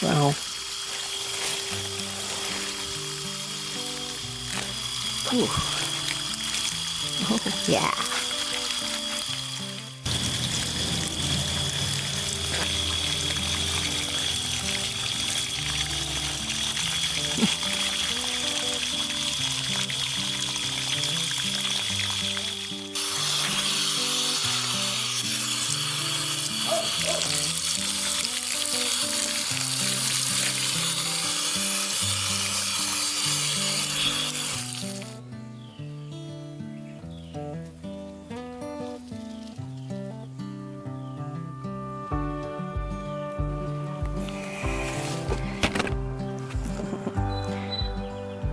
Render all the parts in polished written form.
Wow. Ooh. Oh, yeah.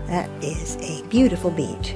That is a beautiful beet.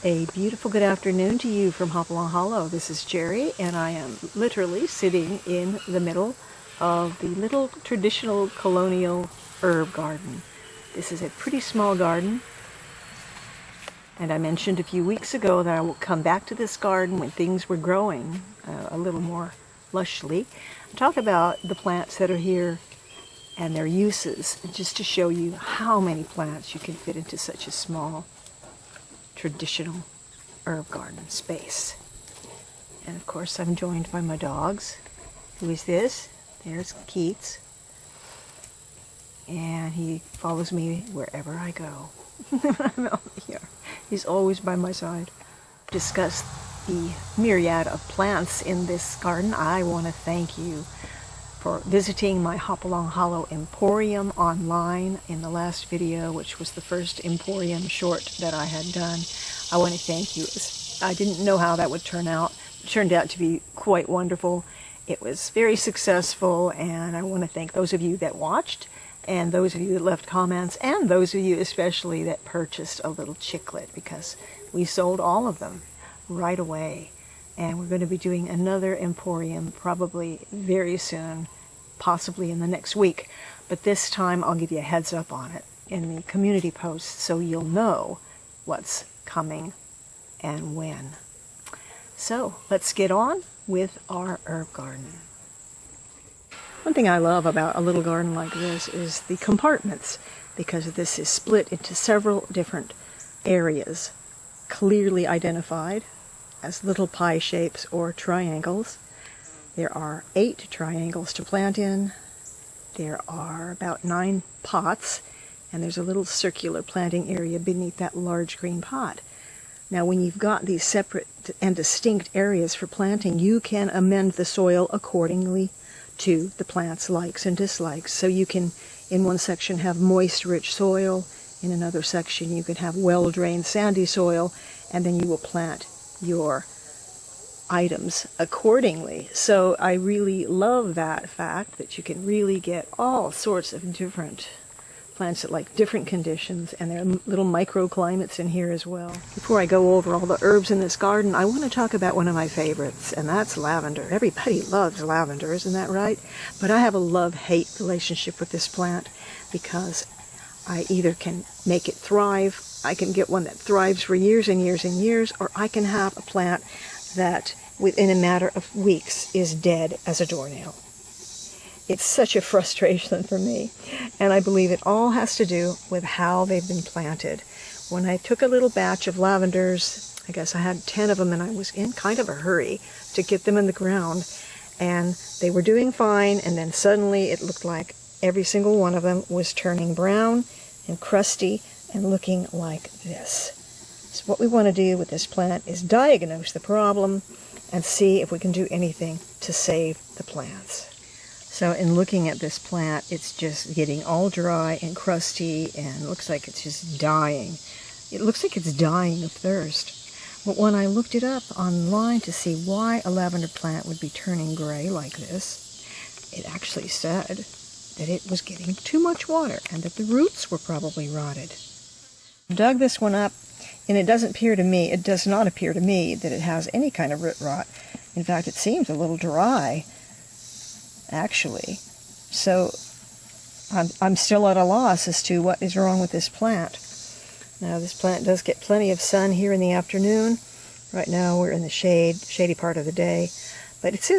A beautiful good afternoon to you from Hopalong Hollow. This is Jerry, and I am literally sitting in the middle of the little traditional colonial herb garden. This is a pretty small garden, and I mentioned a few weeks ago that I will come back to this garden when things were growing a little more lushly. Talk about the plants that are here and their uses, just to show you how many plants you can fit into such a small traditional herb garden space. And of course I'm joined by my dogs, Who is this? There's Keats. And he follows me wherever I go. I'm out here. He's always by my side. Discuss the myriad of plants in this garden. I want to thank you for visiting my Hopalong Hollow Emporium online in the last video, which was the first Emporium short that I had done. I want to thank you. I didn't know how that would turn out. It turned out to be quite wonderful. It was very successful, and I want to thank those of you that watched, and those of you that left comments, and those of you especially that purchased a little chicklet, because we sold all of them right away. And we're going to be doing another Emporium probably very soon, possibly in the next week. But this time I'll give you a heads up on it in the community post so you'll know what's coming and when. So let's get on with our herb garden. One thing I love about a little garden like this is the compartments, because this is split into several different areas, clearly identified as little pie shapes or triangles. There are 8 triangles to plant in. There are about 9 pots, and there's a little circular planting area beneath that large green pot. Now, when you've got these separate and distinct areas for planting, you can amend the soil accordingly to the plant's likes and dislikes. So you can, in one section, have moist, rich soil. In another section, you can have well-drained, sandy soil, and then you will plant your items accordingly. So I really love that fact that you can really get all sorts of different plants that like different conditions, and there are little microclimates in here as well. Before I go over all the herbs in this garden, I want to talk about one of my favorites, and that's lavender. Everybody loves lavender, isn't that right? But I have a love-hate relationship with this plant, because I either can make it thrive, I can get one that thrives for years and years and years, or I can have a plant that within a matter of weeks is dead as a doornail. It's such a frustration for me, and I believe it all has to do with how they've been planted. When I took a little batch of lavenders, I guess I had 10 of them, and I was in kind of a hurry to get them in the ground, and they were doing fine, and then suddenly it looked like every single one of them was turning brown and crusty and looking like this. So what we want to do with this plant is diagnose the problem and see if we can do anything to save the plants. So in looking at this plant, it's just getting all dry and crusty and looks like it's just dying. It looks like it's dying of thirst. But when I looked it up online to see why a lavender plant would be turning gray like this, it actually said that it was getting too much water and that the roots were probably rotted. I dug this one up, and it does not appear to me that it has any kind of root rot. In fact, it seems a little dry, actually. So I'm still at a loss as to what is wrong with this plant. Now, this plant does get plenty of sun here in the afternoon. Right now we're in the shady part of the day, but it's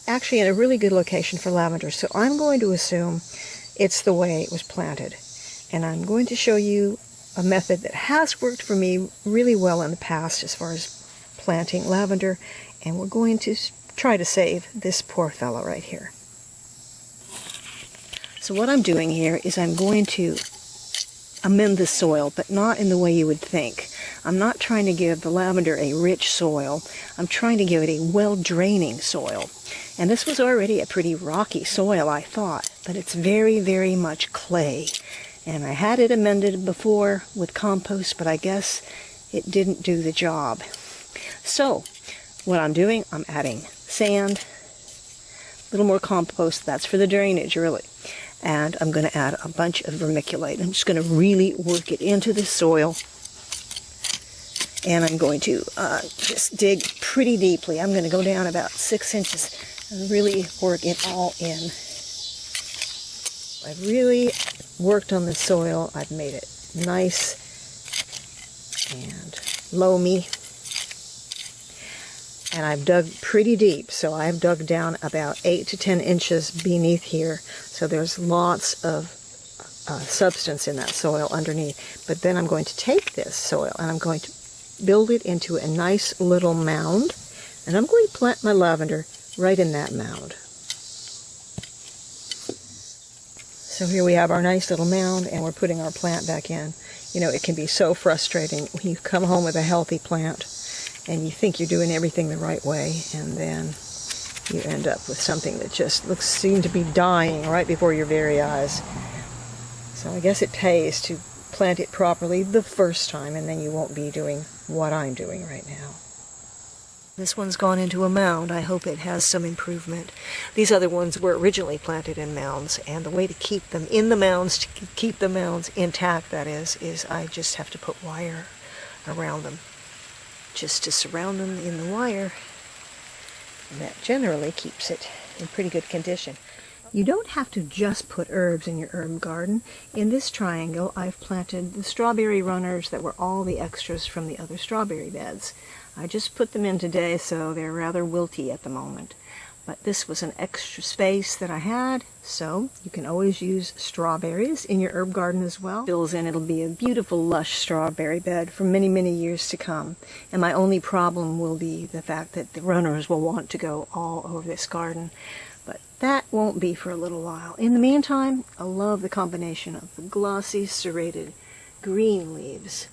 actually in a really good location for lavender. So I'm going to assume it's the way it was planted, and I'm going to show you a method that has worked for me really well in the past as far as planting lavender, and we're going to try to save this poor fellow right here. So what I'm doing here is I'm going to amend the soil, but not in the way you would think. I'm not trying to give the lavender a rich soil. I'm trying to give it a well-draining soil. And this was already a pretty rocky soil, I thought, but it's very, very much clay. And I had it amended before with compost, but I guess it didn't do the job. So what I'm doing, I'm adding sand, a little more compost. That's for the drainage, really. And I'm going to add a bunch of vermiculite. I'm just going to really work it into the soil. And I'm going to just dig pretty deeply. I'm going to go down about 6 inches and really work it all in. I've really worked on the soil. I've made it nice and loamy. And I've dug pretty deep, so I've dug down about 8 to 10 inches beneath here. So there's lots of substance in that soil underneath. But then I'm going to take this soil and I'm going to build it into a nice little mound. And I'm going to plant my lavender right in that mound. So here we have our nice little mound, and we're putting our plant back in. You know, it can be so frustrating when you come home with a healthy plant and you think you're doing everything the right way, and then you end up with something that just seems to be dying right before your very eyes. So I guess it pays to plant it properly the first time, and then you won't be doing what I'm doing right now. This one's gone into a mound. I hope it has some improvement. These other ones were originally planted in mounds, and the way to keep them in the mounds, to keep the mounds intact, that is I just have to put wire around them, just to surround them in the wire, and that generally keeps it in pretty good condition. You don't have to just put herbs in your herb garden. In this triangle, I've planted the strawberry runners that were all the extras from the other strawberry beds. I just put them in today, so they're rather wilty at the moment. But this was an extra space that I had, so you can always use strawberries in your herb garden as well. Fills in, it'll be a beautiful, lush strawberry bed for many, many years to come. And my only problem will be the fact that the runners will want to go all over this garden. But that won't be for a little while. In the meantime, I love the combination of the glossy, serrated green leaves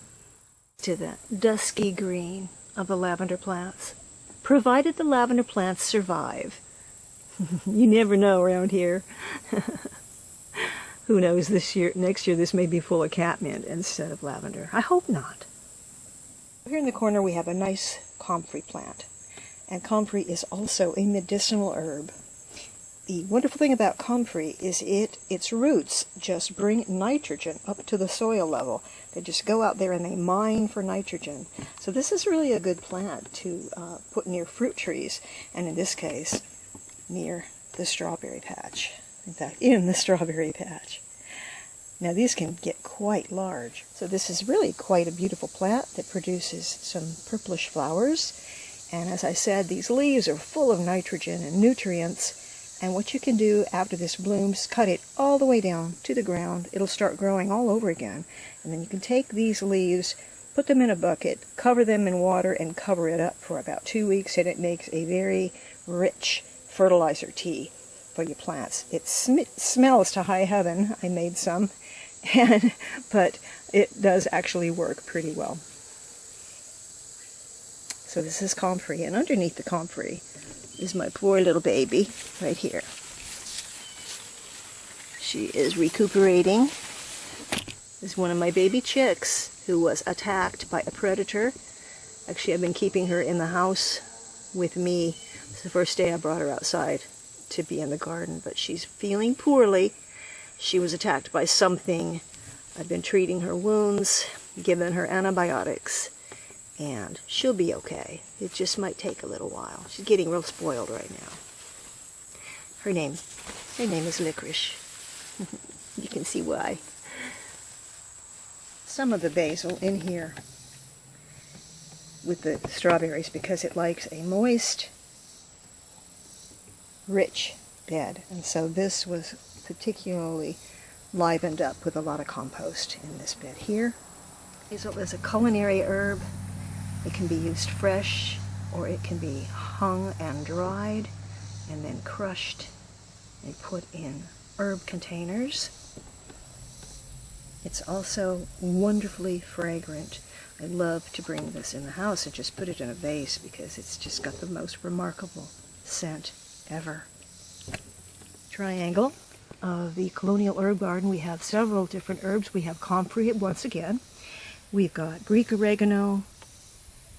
to the dusky green of the lavender plants, provided the lavender plants survive. You never know around here. Who knows, next year this may be full of catmint instead of lavender. I hope not. Here in the corner we have a nice comfrey plant, and comfrey is also a medicinal herb. The wonderful thing about comfrey is its roots just bring nitrogen up to the soil level. They just go out there and they mine for nitrogen. So this is really a good plant to put near fruit trees, and in this case, near the strawberry patch. In fact, in the strawberry patch. Now these can get quite large. So this is really quite a beautiful plant that produces some purplish flowers. And as I said, these leaves are full of nitrogen and nutrients. And what you can do after this blooms, cut it all the way down to the ground. It'll start growing all over again. And then you can take these leaves, put them in a bucket, cover them in water, and cover it up for about 2 weeks, and it makes a very rich fertilizer tea for your plants. It smells to high heaven. I made some, but it does actually work pretty well. So this is comfrey, and underneath the comfrey is my poor little baby right here. She is recuperating. This is one of my baby chicks who was attacked by a predator. Actually, I've been keeping her in the house with me. It's the first day I brought her outside to be in the garden, but she's feeling poorly. She was attacked by something. I've been treating her wounds, giving her antibiotics, and she'll be okay. It just might take a little while. She's getting real spoiled right now. Her name is Licorice. You can see why. Some of the basil in here with the strawberries because it likes a moist, rich bed. And so this was particularly livened up with a lot of compost in this bed here. Basil is a culinary herb. It can be used fresh, or it can be hung and dried and then crushed and put in herb containers. It's also wonderfully fragrant. I love to bring this in the house and just put it in a vase because it's just got the most remarkable scent ever. Triangle of the Colonial Herb Garden. We have several different herbs. We have comfrey once again. We've got Greek oregano,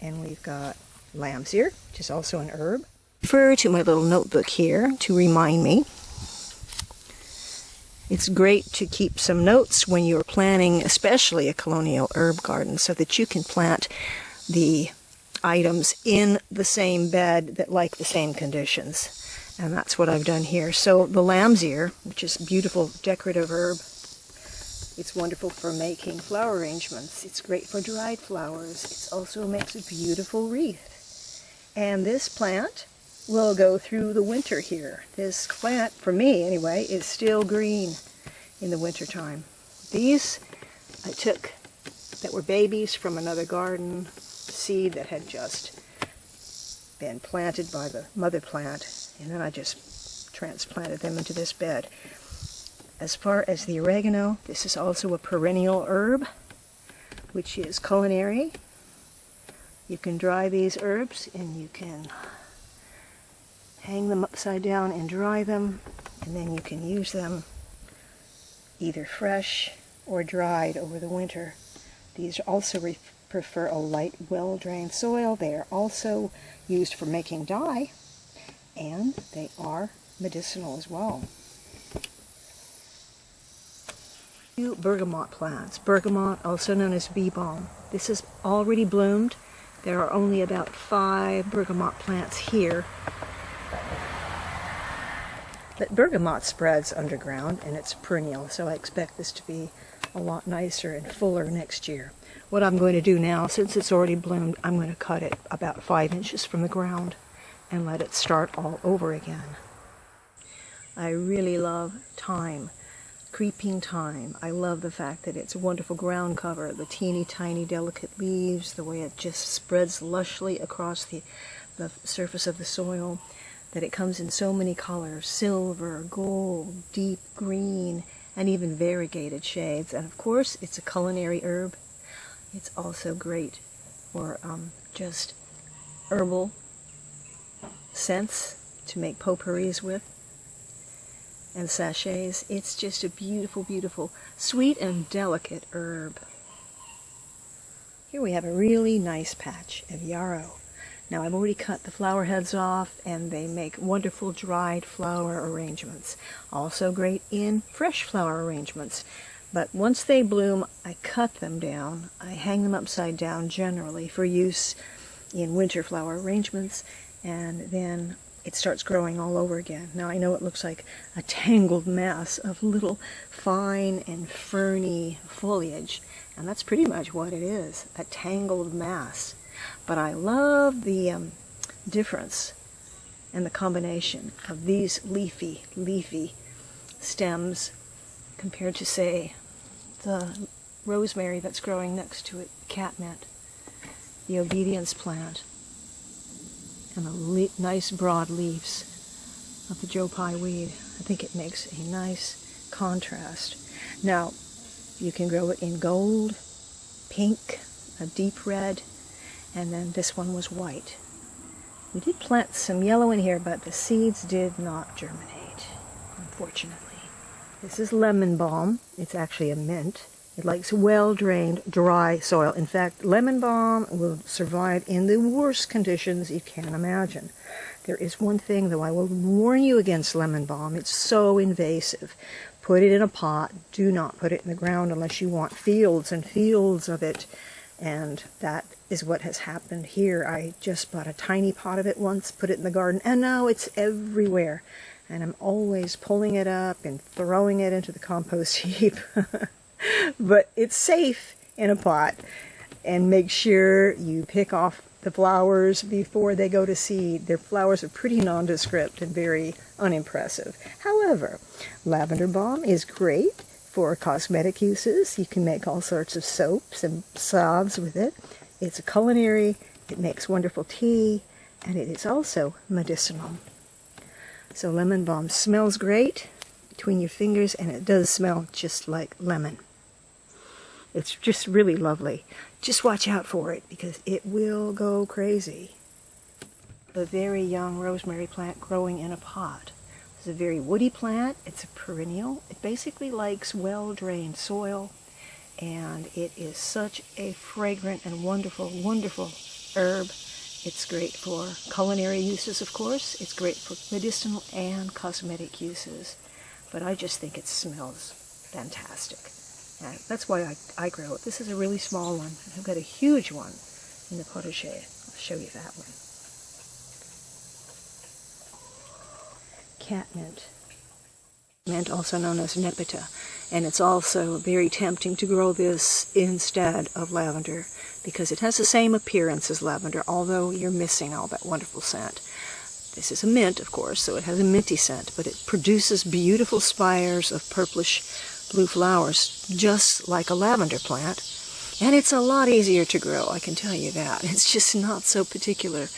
and we've got lamb's ear, which is also an herb. Refer to my little notebook here to remind me. It's great to keep some notes when you're planning, especially a colonial herb garden, so that you can plant the items in the same bed that like the same conditions. And that's what I've done here. So the lamb's ear, which is a beautiful decorative herb, it's wonderful for making flower arrangements. It's great for dried flowers. It also makes a beautiful wreath. And this plant will go through the winter here. This plant, for me anyway, is still green in the wintertime. These I took that were babies from another garden, seed that had just been planted by the mother plant, and then I just transplanted them into this bed. As far as the oregano, this is also a perennial herb, which is culinary. You can dry these herbs and you can hang them upside down and dry them, and then you can use them either fresh or dried over the winter. These also prefer a light, well-drained soil. They are also used for making dye, and they are medicinal as well. Two bergamot plants. Bergamot, also known as bee balm. This is already bloomed. There are only about 5 bergamot plants here. But bergamot spreads underground, and it's perennial, so I expect this to be a lot nicer and fuller next year. What I'm going to do now, since it's already bloomed, I'm going to cut it about 5 inches from the ground and let it start all over again. I really love thyme. Creeping thyme. I love the fact that it's a wonderful ground cover, the teeny tiny delicate leaves, the way it just spreads lushly across the surface of the soil, that it comes in so many colors: silver, gold, deep green, and even variegated shades. And of course, it's a culinary herb. It's also great for just herbal scents to make potpourris with, and sachets. It's just a beautiful, beautiful, sweet and delicate herb. Here we have a really nice patch of yarrow. Now I've already cut the flower heads off, and they make wonderful dried flower arrangements. Also great in fresh flower arrangements. But once they bloom, I cut them down. I hang them upside down generally for use in winter flower arrangements, and then it starts growing all over again. Now I know it looks like a tangled mass of little fine and ferny foliage, and that's pretty much what it is, a tangled mass. But I love the difference and the combination of these leafy stems compared to, say, the rosemary that's growing next to it, catmint, the obedience plant, and the nice broad leaves of the Joe Pye weed. I think it makes a nice contrast. Now, you can grow it in gold, pink, a deep red, and then this one was white. We did plant some yellow in here, but the seeds did not germinate, unfortunately. This is lemon balm. It's actually a mint. It likes well-drained, dry soil. In fact, lemon balm will survive in the worst conditions you can imagine. There is one thing, though, I will warn you against lemon balm. It's so invasive. Put it in a pot. Do not put it in the ground unless you want fields and fields of it. And that is what has happened here. I just bought a tiny pot of it once, put it in the garden, and now it's everywhere. And I'm always pulling it up and throwing it into the compost heap. But it's safe in a pot, and make sure you pick off the flowers before they go to seed. Their flowers are pretty nondescript and very unimpressive. However, lavender balm is great for cosmetic uses. You can make all sorts of soaps and salves with it. It's a culinary, it makes wonderful tea, and it is also medicinal. So lemon balm smells great between your fingers, and it does smell just like lemon. It's just really lovely. Just watch out for it, because it will go crazy. A very young rosemary plant growing in a pot. It's a very woody plant. It's a perennial. It basically likes well-drained soil, and it is such a fragrant and wonderful, wonderful herb. It's great for culinary uses, of course. It's great for medicinal and cosmetic uses. But I just think it smells fantastic. And that's why I grow it. This is a really small one. I've got a huge one in the potager. I'll show you that one. Catmint. Mint, also known as nepeta. And it's also very tempting to grow this instead of lavender, because it has the same appearance as lavender, although you're missing all that wonderful scent. This is a mint, of course, so it has a minty scent, but it produces beautiful spires of purplish blue flowers, just like a lavender plant. And it's a lot easier to grow, I can tell you that. It's just not so particular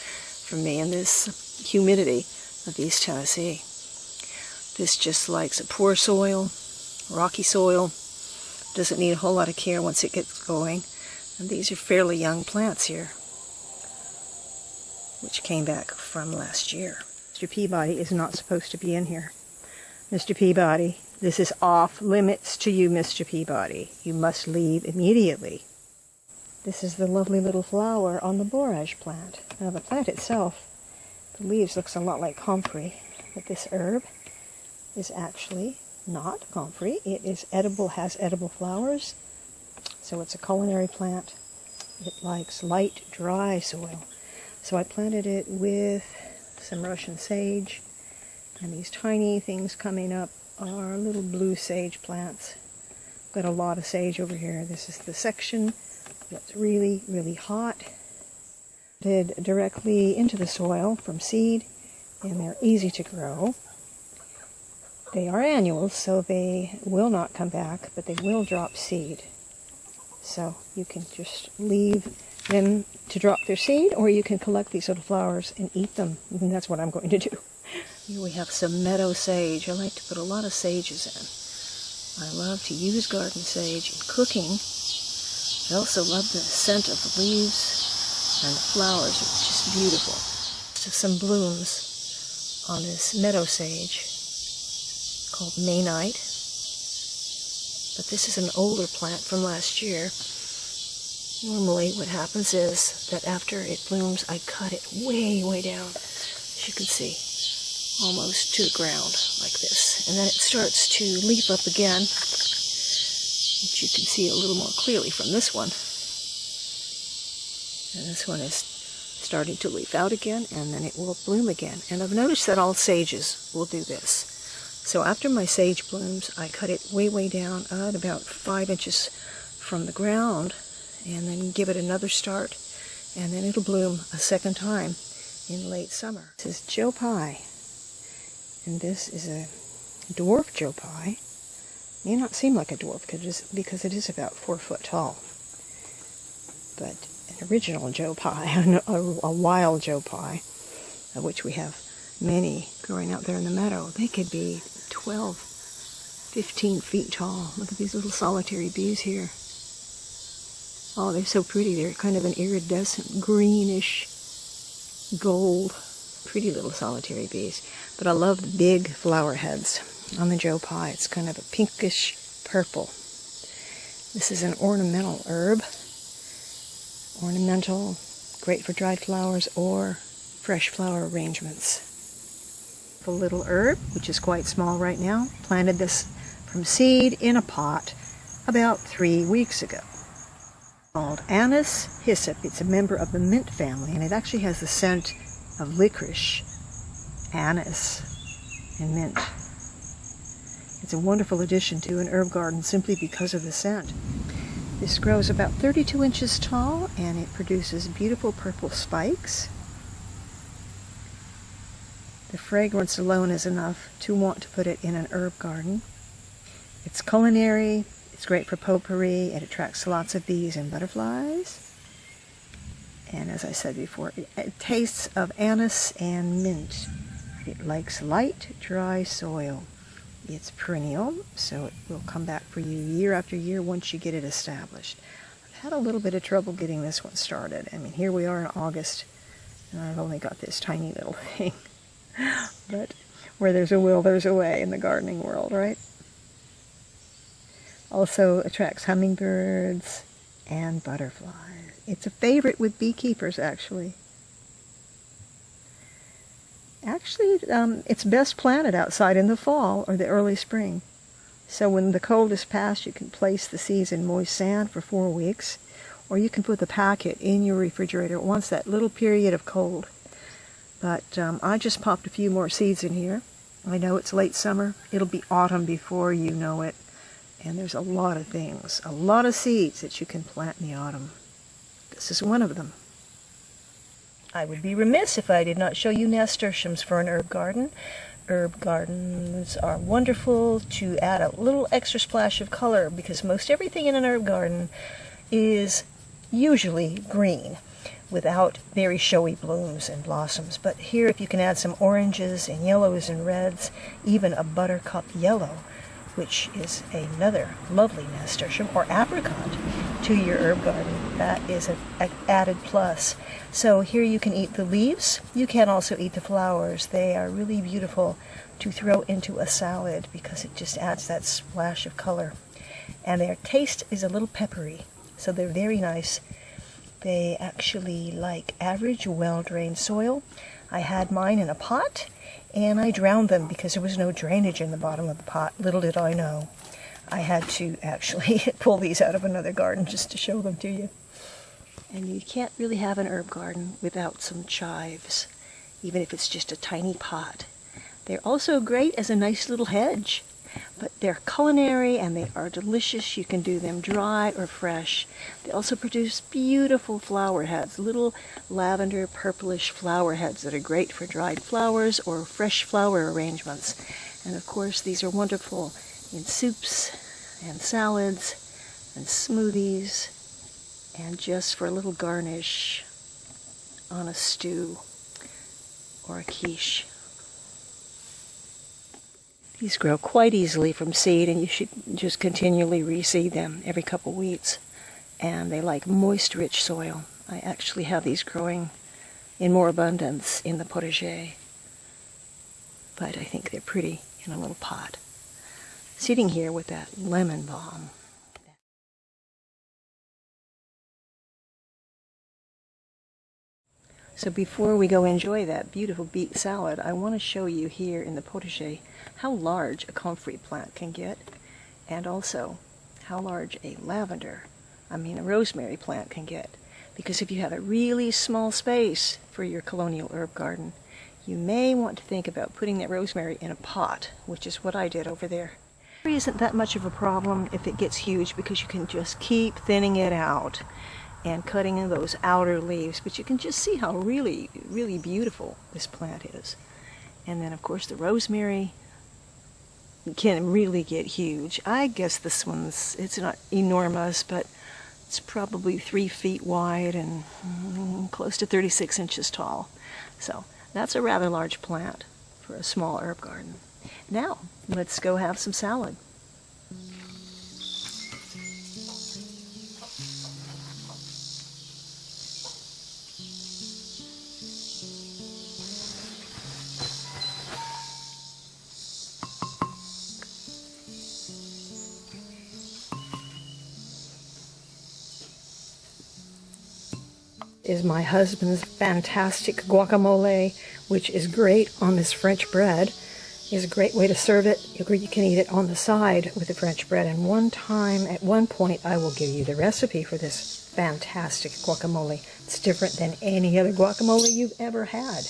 from me in this humidity of East Tennessee. This just likes a poor soil, rocky soil, doesn't need a whole lot of care once it gets going. And these are fairly young plants here, which came back from last year. Mr. Peabody is not supposed to be in here. Mr. Peabody, this is off limits to you, Mr. Peabody. You must leave immediately. This is the lovely little flower on the borage plant. Now the plant itself, the leaves looks a lot like comfrey, but this herb is actually not comfrey. It is edible, has edible flowers, so it's a culinary plant. It likes light, dry soil. So I planted it with some Russian sage, and these tiny things coming up are little blue sage plants. Got a lot of sage over here. This is the section that's really, really hot. Planted directly into the soil from seed, and they're easy to grow. They are annuals, so they will not come back, but they will drop seed. So you can just leave them to drop their seed, or you can collect these little flowers and eat them. And that's what I'm going to do. Here we have some meadow sage. I like to put a lot of sages in. I love to use garden sage in cooking. I also love the scent of the leaves and the flowers. It's just beautiful. So some blooms on this meadow sage called Maynite. But this is an older plant from last year. Normally what happens is that after it blooms, I cut it way, way down, as you can see, almost to the ground like this. And then it starts to leaf up again, which you can see a little more clearly from this one. And this one is starting to leaf out again, and then it will bloom again. And I've noticed that all sages will do this. So after my sage blooms, I cut it way, way down at about 5 inches from the ground, and then give it another start, and then it'll bloom a second time in late summer. This is Joe Pye, and this is a dwarf Joe Pye. May not seem like a dwarf because it is about 4 foot tall, but an original Joe Pye, a wild Joe Pye, of which we have many growing out there in the meadow. They could be 12, 15 feet tall. Look at these little solitary bees here. Oh, they're so pretty. They're kind of an iridescent greenish gold. Pretty little solitary bees. But I love the big flower heads on the Joe Pye. It's kind of a pinkish purple. This is an ornamental herb. Ornamental, great for dried flowers or fresh flower arrangements. A little herb, which is quite small right now. Planted this from seed in a pot about 3 weeks ago. Called Anise hyssop. It's a member of the mint family, and it actually has the scent of licorice, anise, and mint. It's a wonderful addition to an herb garden simply because of the scent. This grows about 32 inches tall, and it produces beautiful purple spikes. The fragrance alone is enough to want to put it in an herb garden. It's culinary. It's great for potpourri. It attracts lots of bees and butterflies. And as I said before, it tastes of anise and mint. It likes light, dry soil. It's perennial, so it will come back for you year after year once you get it established. I've had a little bit of trouble getting this one started. I mean, here we are in August, and I've only got this tiny little thing. But where there's a will, there's a way in the gardening world, right? Also attracts hummingbirds and butterflies. It's a favorite with beekeepers, actually. It's best planted outside in the fall or the early spring. So when the cold is past, you can place the seeds in moist sand for 4 weeks, or you can put the packet in your refrigerator. It wants that little period of cold. But I just popped a few more seeds in here. I know it's late summer. It'll be autumn before you know it. And there's a lot of things, a lot of seeds that you can plant in the autumn. This is one of them. I would be remiss if I did not show you nasturtiums for an herb garden. Herb gardens are wonderful to add a little extra splash of color because most everything in an herb garden is usually green. without very showy blooms and blossoms. But here, if you can add some oranges and yellows and reds, even a buttercup yellow, which is another lovely nasturtium, or apricot, to your herb garden, that is an added plus. So here you can eat the leaves. You can also eat the flowers. They are really beautiful to throw into a salad because it just adds that splash of color. And their taste is a little peppery, so they're very nice. They actually like average, well-drained soil. I had mine in a pot, and I drowned them because there was no drainage in the bottom of the pot. Little did I know. I had to actually pull these out of another garden just to show them to you. And you can't really have an herb garden without some chives, even if it's just a tiny pot. They're also great as a nice little hedge, but they're culinary and they are delicious. You can do them dry or fresh. They also produce beautiful flower heads, little lavender purplish flower heads that are great for dried flowers or fresh flower arrangements. And of course, these are wonderful in soups and salads and smoothies, and just for a little garnish on a stew or a quiche. These grow quite easily from seed, and you should just continually reseed them every couple weeks. And they like moist, rich soil. I actually have these growing in more abundance in the potager, but I think they're pretty in a little pot. Sitting here with that lemon balm. So before we go enjoy that beautiful beet salad, I want to show you here in the potager how large a comfrey plant can get, and also how large a rosemary plant can get. Because if you have a really small space for your colonial herb garden, you may want to think about putting that rosemary in a pot, which is what I did over there. It isn't that much of a problem if it gets huge because you can just keep thinning it out and cutting in those outer leaves, but you can just see how really, really beautiful this plant is. And then of course the rosemary can really get huge. I guess this one's, it's not enormous, but it's probably 3 feet wide and close to 36 inches tall. So that's a rather large plant for a small herb garden. Now, let's go have some salad. Is my husband's fantastic guacamole, which is great on this French bread. Is a great way to serve it. You can eat it on the side with the French bread. And at one point, I will give you the recipe for this fantastic guacamole. It's different than any other guacamole you've ever had.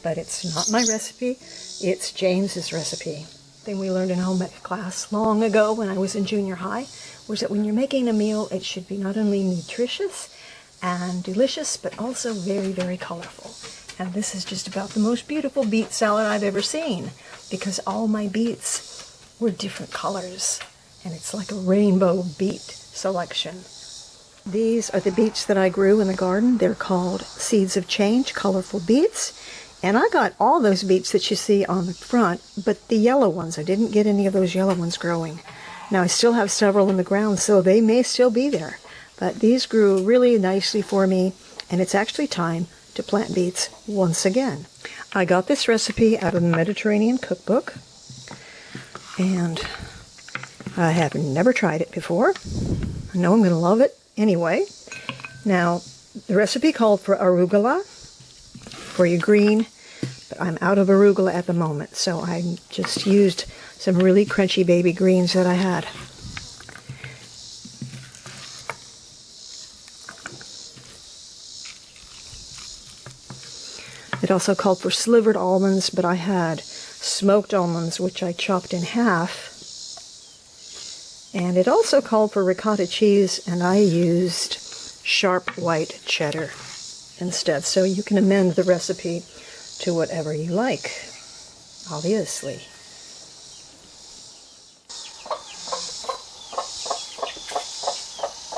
But it's not my recipe, it's James's recipe. Thing we learned in home ec class long ago when I was in junior high was that when you're making a meal, it should be not only nutritious and delicious, but also very, very colorful. And this is just about the most beautiful beet salad I've ever seen, because all my beets were different colors, and it's like a rainbow beet selection. These are the beets that I grew in the garden. They're called Seeds of Change, colorful beets. And I got all those beets that you see on the front, but the yellow ones, I didn't get any of those yellow ones growing. Now I still have several in the ground, so they may still be there. But these grew really nicely for me, and it's actually time to plant beets once again. I got this recipe out of the Mediterranean cookbook, and I have never tried it before. I know I'm going to love it anyway. Now, the recipe called for arugula, for your green, but I'm out of arugula at the moment, so I just used some really crunchy baby greens that I had. It also called for slivered almonds, but I had smoked almonds, which I chopped in half. And it also called for ricotta cheese, and I used sharp white cheddar instead. So you can amend the recipe to whatever you like, obviously.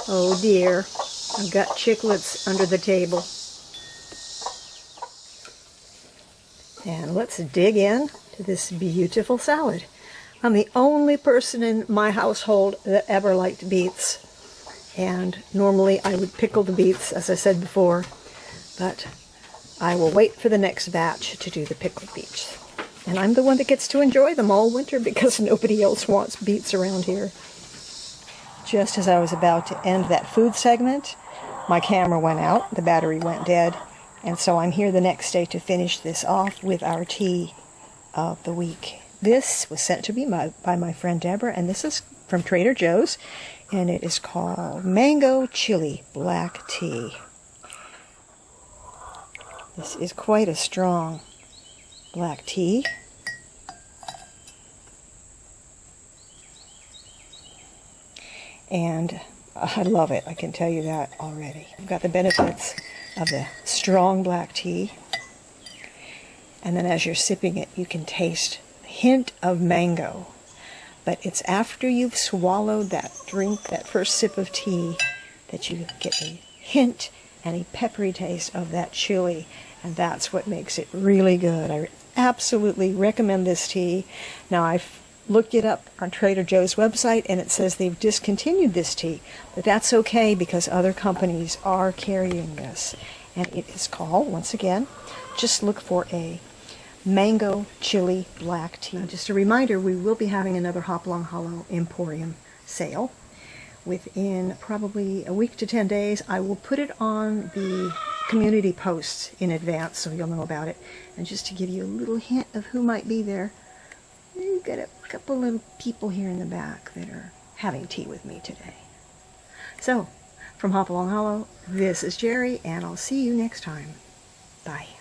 Oh dear, I've got chiclets under the table. And let's dig in to this beautiful salad. I'm the only person in my household that ever liked beets. And normally I would pickle the beets, as I said before, but I will wait for the next batch to do the pickled beets. And I'm the one that gets to enjoy them all winter because nobody else wants beets around here. Just as I was about to end that food segment, my camera went out, the battery went dead, and so I'm here the next day to finish this off with our tea of the week. This was sent to me by my friend Deborah, and this is from Trader Joe's, and it is called Mango Chili Black Tea. This is quite a strong black tea. And I love it, I can tell you that already. You've got the benefits of the strong black tea. And then as you're sipping it, you can taste a hint of mango. But it's after you've swallowed that drink, that first sip of tea, that you get a hint and a peppery taste of that chili. And that's what makes it really good. I absolutely recommend this tea. Now, I've looked it up on Trader Joe's website, and it says they've discontinued this tea. But that's okay because other companies are carrying this. And it is called, once again, just look for a Mango Chili Black Tea. Just a reminder, we will be having another Hopalong Hollow Emporium sale within probably a week to 10 days. I will put it on the community posts in advance so you'll know about it. And just to give you a little hint of who might be there, you've got a couple little people here in the back that are having tea with me today. So, from Hopalong Hollow, this is Jerry, and I'll see you next time. Bye.